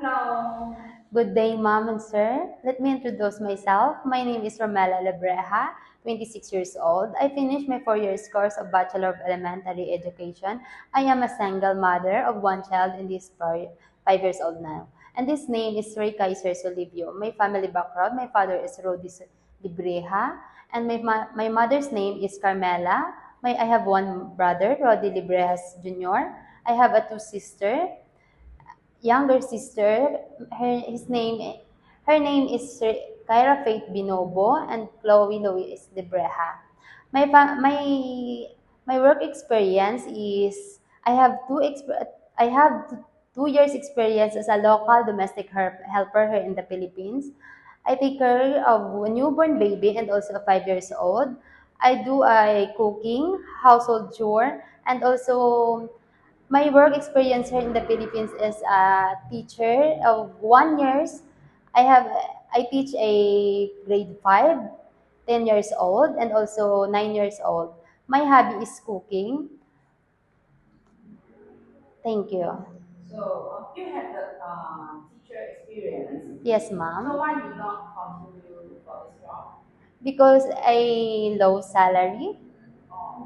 Hello. Good day, ma'am and sir. Let me introduce myself. My name is Romela Lebreja, 26 years old. I finished my 4 years course of Bachelor of Elementary Education. I am a single mother of one child and is 5 years old now. And this name is Ray Kaiser Solivio. My family background, my father is Rodi Libreja, and my mother's name is Carmela. I have one brother, Rodi Librejas Jr. I have a two sister, younger sister. Her name is Kyra Faith Binobo and Chloe Louise Libreja. My work experience is I have 2 years experience as a local domestic helper here in the Philippines. I take care of a newborn baby and also a 5 years old. I do a cooking, household chore, and also my work experience here in the Philippines is a teacher of 1 years. I have I teach a grade 5, 10 years old, and also 9 years old. My hobby is cooking. Thank you. So you have the teacher experience. Yes, So ma'am. why you not continue for this job? Because I low salary.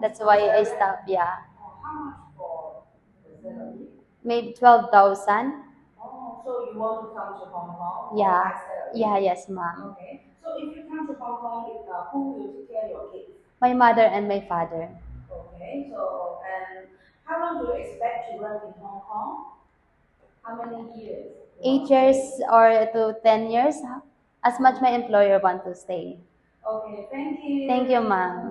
That's So why I salary, stopped. Yeah, how much for the salary? maybe 12,000. So you want to come to Hong Kong for Yeah, high salary? yeah, yes, ma'am. Okay. So if you come to Hong Kong, who will take care of your kids? My mother and my father. Okay. So and how long do you expect to work in Hong Kong? How many years? You want 8 years to stay? or to 10 years, as much my employer want to stay. Okay. Thank Thank you, you. ma'am.